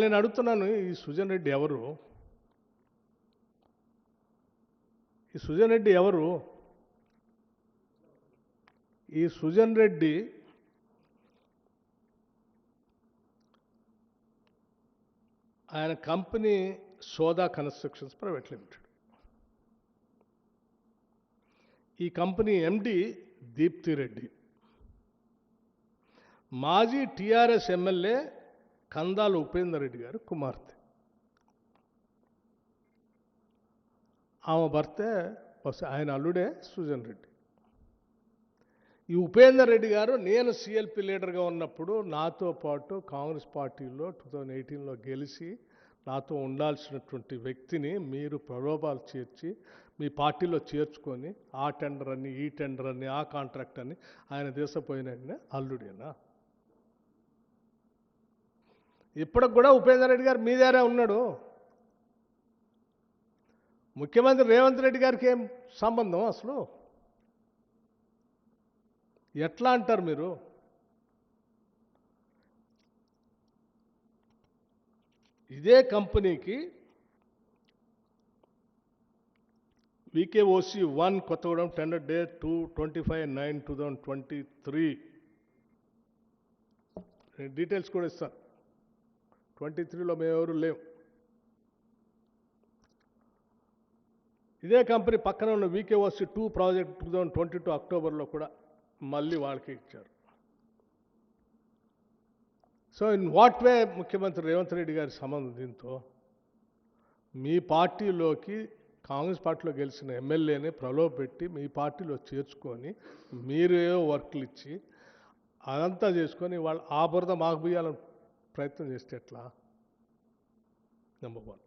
నేను అడుగుతున్నాను, ఈ సుజన్ రెడ్డి ఎవరు? ఈ సుజన్ రెడ్డి ఎవరు? ఈ సుజన్ రెడ్డి ఆయన కంపెనీ సోదా కన్స్ట్రక్షన్స్ ప్రైవేట్ లిమిటెడ్. ఈ కంపెనీ ఎండి దీప్తి రెడ్డి, మాజీ టీఆర్ఎస్ ఎమ్మెల్యే కందాల ఉపేందర్ రెడ్డి గారు కుమార్తె. ఆమె భర్తే ఆయన అల్లుడే సుజన్ రెడ్డి. ఈ ఉపేందర్ రెడ్డి గారు నేను సిఎల్పి లీడర్గా ఉన్నప్పుడు నాతో పాటు కాంగ్రెస్ పార్టీలో 2018లో గెలిచి నాతో ఉండాల్సినటువంటి వ్యక్తిని మీరు ప్రలోభాలు చేర్చి మీ పార్టీలో చేర్చుకొని ఆ టెండర్ అని ఈ టెండర్ అని ఆ కాంట్రాక్ట్ అని ఆయన దేశపోయిన అల్లుడేనా? ఇప్పటికి కూడా ఉపేందర్ రెడ్డి గారు మీ దగ్గరే ఉన్నాడు. ముఖ్యమంత్రి రేవంత్ రెడ్డి గారికి ఏం సంబంధం అసలు? ఎట్లా అంటారు మీరు? ఇదే కంపెనీకి VKOC 1 Kothagudem tender date 25/9/2023 details కూడా ఇస్తాను. 23లో మేమెవరు లేవు. ఇదే కంపెనీ పక్కన ఉన్న VKOC 2 ప్రాజెక్ట్ 2022 అక్టోబర్లో కూడా మళ్ళీ వాళ్ళకి ఇచ్చారు. సో ఇన్ వాట్ వే ముఖ్యమంత్రి రేవంత్ రెడ్డి గారి సంబంధం దీంతో? మీ పార్టీలోకి కాంగ్రెస్ పార్టీలో గెలిచిన ఎమ్మెల్యేని ప్రలోభపెట్టి మీ పార్టీలో చేర్చుకొని మీరే వర్క్లు ఇచ్చి అదంతా చేసుకొని వాళ్ళు ఆ బురద మాకు బియ్యాలని ప్రయత్నం చేస్తే ఎట్లా? నెంబర్ 1.